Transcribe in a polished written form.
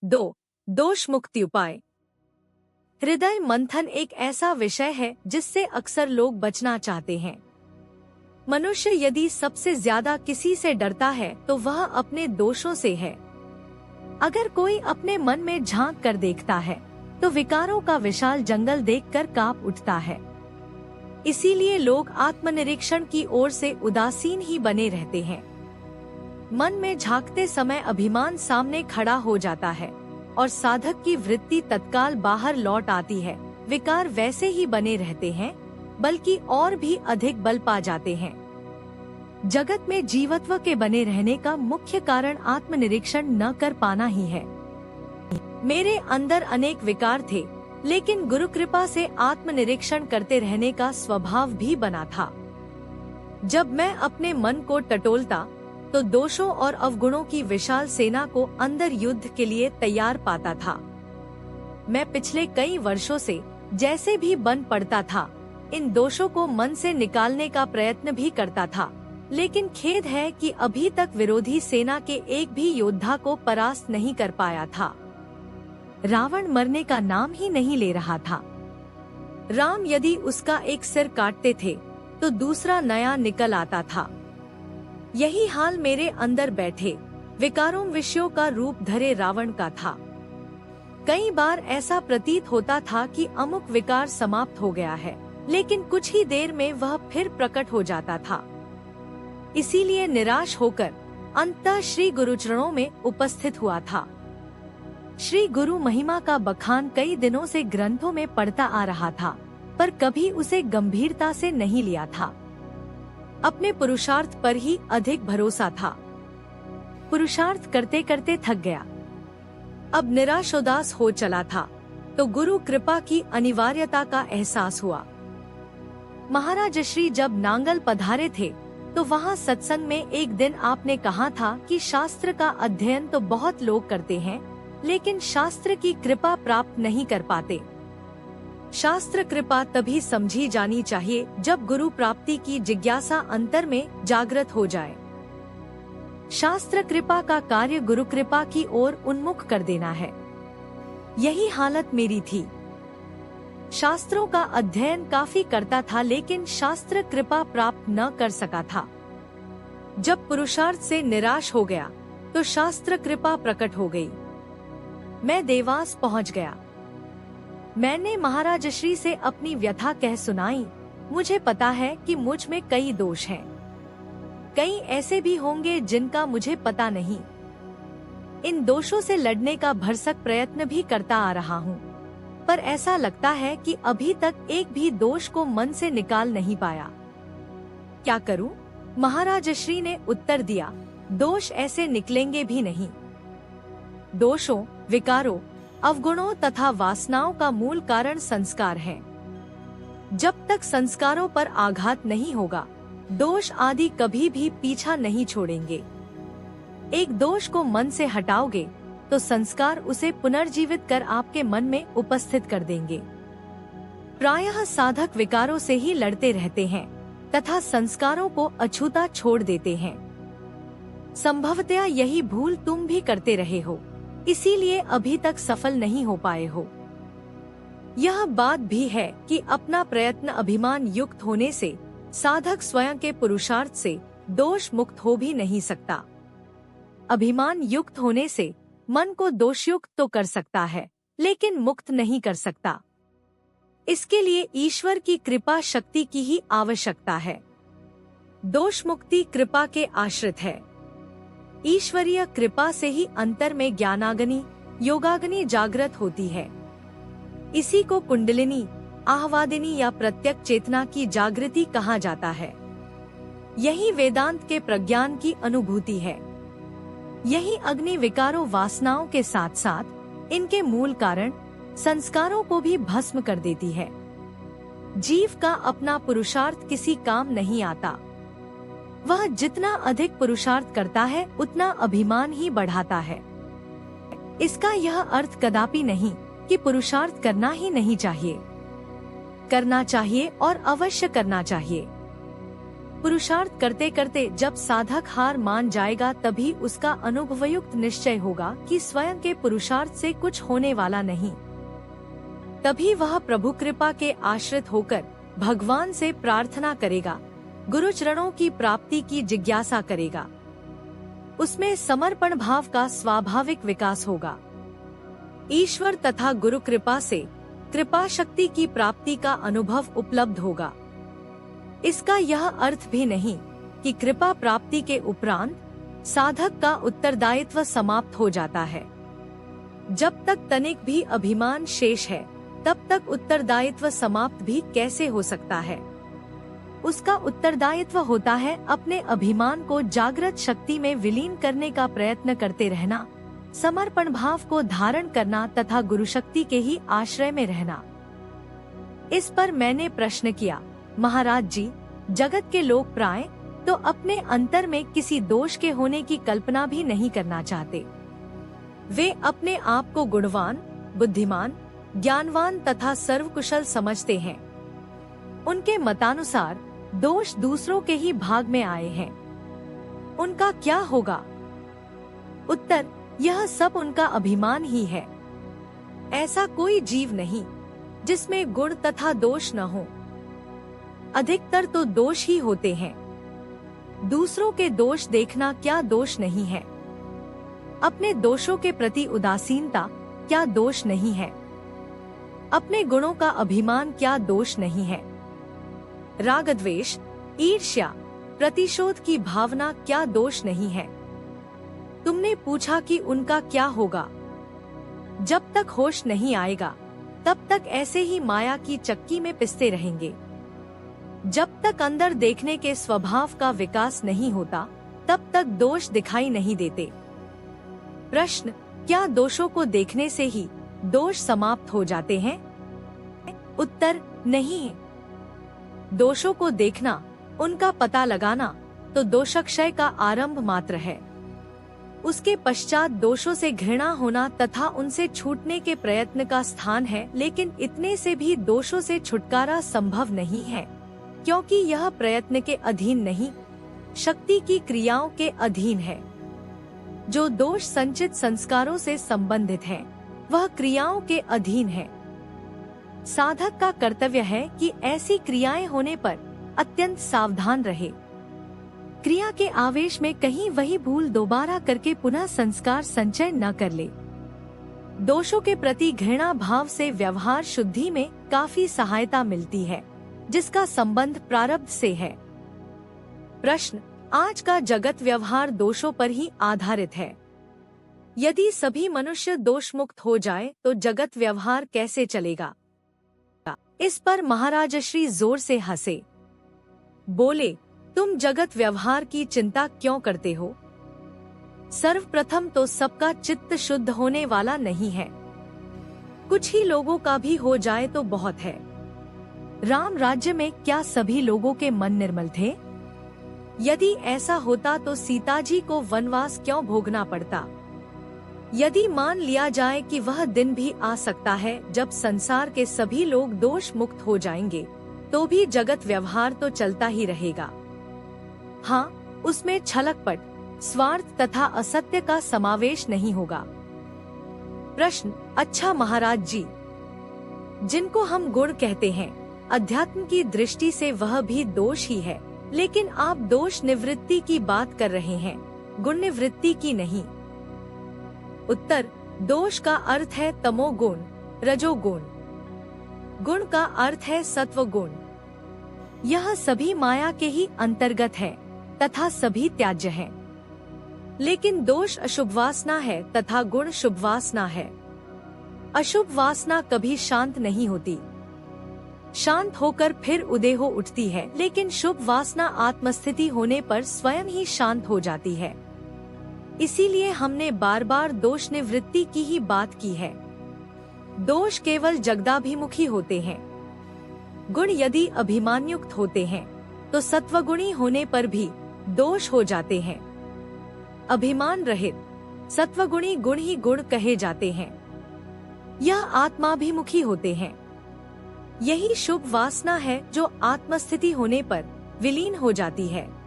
2. दोष मुक्ति उपाय। हृदय मंथन एक ऐसा विषय है जिससे अक्सर लोग बचना चाहते हैं। मनुष्य यदि सबसे ज्यादा किसी से डरता है तो वह अपने दोषों से है। अगर कोई अपने मन में झांक कर देखता है तो विकारों का विशाल जंगल देखकर कांप उठता है। इसीलिए लोग आत्मनिरीक्षण की ओर से उदासीन ही बने रहते हैं। मन में झांकते समय अभिमान सामने खड़ा हो जाता है और साधक की वृत्ति तत्काल बाहर लौट आती है। विकार वैसे ही बने रहते हैं बल्कि और भी अधिक बल पा जाते हैं। जगत में जीवत्व के बने रहने का मुख्य कारण आत्मनिरीक्षण न कर पाना ही है। मेरे अंदर अनेक विकार थे, लेकिन गुरु कृपा से आत्मनिरीक्षण करते रहने का स्वभाव भी बना था। जब मैं अपने मन को टटोलता तो दोषों और अवगुणों की विशाल सेना को अंदर युद्ध के लिए तैयार पाता था। मैं पिछले कई वर्षों से जैसे भी बन पड़ता था, इन दोषों को मन से निकालने का प्रयत्न भी करता था, लेकिन खेद है कि अभी तक विरोधी सेना के एक भी योद्धा को परास्त नहीं कर पाया था। रावण मरने का नाम ही नहीं ले रहा था। राम यदि उसका एक सिर काटते थे तो दूसरा नया निकल आता था। यही हाल मेरे अंदर बैठे विकारों विषयों का रूप धरे रावण का था। कई बार ऐसा प्रतीत होता था कि अमुक विकार समाप्त हो गया है, लेकिन कुछ ही देर में वह फिर प्रकट हो जाता था। इसीलिए निराश होकर अंततः श्री गुरुचरणों में उपस्थित हुआ था। श्री गुरु महिमा का बखान कई दिनों से ग्रंथों में पढ़ता आ रहा था, पर कभी उसे गंभीरता से नहीं लिया था। अपने पुरुषार्थ पर ही अधिक भरोसा था। पुरुषार्थ करते करते थक गया। अब निराश उदास हो चला था तो गुरु कृपा की अनिवार्यता का एहसास हुआ। महाराज श्री जब नांगल पधारे थे तो वहाँ सत्संग में एक दिन आपने कहा था कि शास्त्र का अध्ययन तो बहुत लोग करते हैं, लेकिन शास्त्र की कृपा प्राप्त नहीं कर पाते। शास्त्र कृपा तभी समझी जानी चाहिए जब गुरु प्राप्ति की जिज्ञासा अंतर में जागृत हो जाए। शास्त्र कृपा का कार्य गुरु कृपा की ओर उन्मुख कर देना है। यही हालत मेरी थी। शास्त्रों का अध्ययन काफी करता था, लेकिन शास्त्र कृपा प्राप्त न कर सका था। जब पुरुषार्थ से निराश हो गया तो शास्त्र कृपा प्रकट हो गई। मैं देवास पहुंच गया। मैंने महाराज श्री से अपनी व्यथा कह सुनाई। मुझे पता है कि मुझ में कई दोष हैं। कई ऐसे भी होंगे जिनका मुझे पता नहीं। इन दोषों से लड़ने का भरसक प्रयत्न भी करता आ रहा हूँ, पर ऐसा लगता है कि अभी तक एक भी दोष को मन से निकाल नहीं पाया। क्या करूँ? महाराज श्री ने उत्तर दिया, दोष ऐसे निकलेंगे भी नहीं। दोषों, विकारों, अवगुणों तथा वासनाओं का मूल कारण संस्कार है। जब तक संस्कारों पर आघात नहीं होगा, दोष आदि कभी भी पीछा नहीं छोड़ेंगे। एक दोष को मन से हटाओगे तो संस्कार उसे पुनर्जीवित कर आपके मन में उपस्थित कर देंगे। प्रायः साधक विकारों से ही लड़ते रहते हैं तथा संस्कारों को अछूता छोड़ देते हैं। संभवतया यही भूल तुम भी करते रहे हो, इसीलिए अभी तक सफल नहीं हो पाए हो। यह बात भी है कि अपना प्रयत्न अभिमान युक्त होने से साधक स्वयं के पुरुषार्थ से दोष मुक्त हो भी नहीं सकता। अभिमान युक्त होने से मन को दोषयुक्त तो कर सकता है, लेकिन मुक्त नहीं कर सकता। इसके लिए ईश्वर की कृपा शक्ति की ही आवश्यकता है। दोष मुक्ति कृपा के आश्रित है। ईश्वरीय कृपा से ही अंतर में ज्ञानाग्नि, योगाग्नि जागृत होती है। इसी को कुंडलिनी, आहवादिनी या प्रत्यक चेतना की जागृति कहा जाता है। यही वेदांत के प्रज्ञान की अनुभूति है। यही अग्नि विकारों वासनाओं के साथ साथ इनके मूल कारण संस्कारों को भी भस्म कर देती है। जीव का अपना पुरुषार्थ किसी काम नहीं आता। वह जितना अधिक पुरुषार्थ करता है उतना अभिमान ही बढ़ाता है। इसका यह अर्थ कदापि नहीं कि पुरुषार्थ करना ही नहीं चाहिए। करना चाहिए और अवश्य करना चाहिए। पुरुषार्थ करते करते जब साधक हार मान जाएगा तभी उसका अनुभवयुक्त निश्चय होगा कि स्वयं के पुरुषार्थ से कुछ होने वाला नहीं। तभी वह प्रभु कृपा के आश्रित होकर भगवान से प्रार्थना करेगा, गुरु चरणों की प्राप्ति की जिज्ञासा करेगा। उसमें समर्पण भाव का स्वाभाविक विकास होगा। ईश्वर तथा गुरु कृपा से कृपा शक्ति की प्राप्ति का अनुभव उपलब्ध होगा। इसका यह अर्थ भी नहीं कि कृपा प्राप्ति के उपरांत साधक का उत्तरदायित्व समाप्त हो जाता है। जब तक तनिक भी अभिमान शेष है तब तक उत्तरदायित्व समाप्त भी कैसे हो सकता है। उसका उत्तरदायित्व होता है अपने अभिमान को जागृत शक्ति में विलीन करने का प्रयत्न करते रहना, समर्पण भाव को धारण करना तथा गुरु शक्ति के ही आश्रय में रहना। इस पर मैंने प्रश्न किया, महाराज जी, जगत के लोग प्राय तो अपने अंतर में किसी दोष के होने की कल्पना भी नहीं करना चाहते। वे अपने आप को गुणवान, बुद्धिमान, ज्ञानवान तथा सर्वकुशल समझते हैं। उनके मतानुसार दोष दूसरों के ही भाग में आए हैं। उनका क्या होगा? उत्तर, यह सब उनका अभिमान ही है। ऐसा कोई जीव नहीं जिसमें गुण तथा दोष न हो। अधिकतर तो दोष ही होते हैं। दूसरों के दोष देखना क्या दोष नहीं है? अपने दोषों के प्रति उदासीनता क्या दोष नहीं है? अपने गुणों का अभिमान क्या दोष नहीं है? राग द्वेष, ईर्ष्या, प्रतिशोध की भावना क्या दोष नहीं है? तुमने पूछा कि उनका क्या होगा? जब तक होश नहीं आएगा तब तक ऐसे ही माया की चक्की में पिसते रहेंगे। जब तक अंदर देखने के स्वभाव का विकास नहीं होता तब तक दोष दिखाई नहीं देते। प्रश्न, क्या दोषों को देखने से ही दोष समाप्त हो जाते हैं? उत्तर, नहीं। दोषों को देखना, उनका पता लगाना तो दोषक्षय का आरंभ मात्र है। उसके पश्चात दोषों से घृणा होना तथा उनसे छूटने के प्रयत्न का स्थान है। लेकिन इतने से भी दोषों से छुटकारा संभव नहीं है, क्योंकि यह प्रयत्न के अधीन नहीं, शक्ति की क्रियाओं के अधीन है। जो दोष संचित संस्कारों से संबंधित है वह क्रियाओं के अधीन है। साधक का कर्तव्य है कि ऐसी क्रियाएं होने पर अत्यंत सावधान रहे। क्रिया के आवेश में कहीं वही भूल दोबारा करके पुनः संस्कार संचय न कर ले। दोषों के प्रति घृणा भाव से व्यवहार शुद्धि में काफी सहायता मिलती है, जिसका संबंध प्रारब्ध से है। प्रश्न, आज का जगत व्यवहार दोषों पर ही आधारित है। यदि सभी मनुष्य दोष मुक्त हो जाए तो जगत व्यवहार कैसे चलेगा? इस पर महाराज श्री जोर से हंसे। बोले, तुम जगत व्यवहार की चिंता क्यों करते हो? सर्वप्रथम तो सबका चित्त शुद्ध होने वाला नहीं है। कुछ ही लोगों का भी हो जाए तो बहुत है। राम राज्य में क्या सभी लोगों के मन निर्मल थे? यदि ऐसा होता तो सीता जी को वनवास क्यों भोगना पड़ता? यदि मान लिया जाए कि वह दिन भी आ सकता है जब संसार के सभी लोग दोष मुक्त हो जाएंगे, तो भी जगत व्यवहार तो चलता ही रहेगा। हाँ, उसमें छलकपट, स्वार्थ तथा असत्य का समावेश नहीं होगा। प्रश्न, अच्छा महाराज जी, जिनको हम गुण कहते हैं, अध्यात्म की दृष्टि से वह भी दोष ही है, लेकिन आप दोष निवृत्ति की बात कर रहे हैं, गुण निवृत्ति की नहीं। उत्तर, दोष का अर्थ है तमोगुण, रजोगुण। गुण का अर्थ है सत्व गुण। यह सभी माया के ही अंतर्गत है तथा सभी त्याज्य हैं। लेकिन दोष अशुभ वासना है तथा गुण शुभ वासना है। अशुभ वासना कभी शांत नहीं होती, शांत होकर फिर उदय हो उठती है, लेकिन शुभ वासना आत्मस्थिति होने पर स्वयं ही शांत हो जाती है। इसीलिए हमने बार बार दोष निवृत्ति की ही बात की है। दोष केवल जगदाभिमुखी होते हैं। गुण यदि अभिमानयुक्त होते हैं तो सत्वगुणी होने पर भी दोष हो जाते हैं। अभिमान रहित सत्वगुणी गुण ही गुण कहे जाते हैं। यह आत्माभिमुखी होते हैं। यही शुभ वासना है जो आत्मस्थिति होने पर विलीन हो जाती है।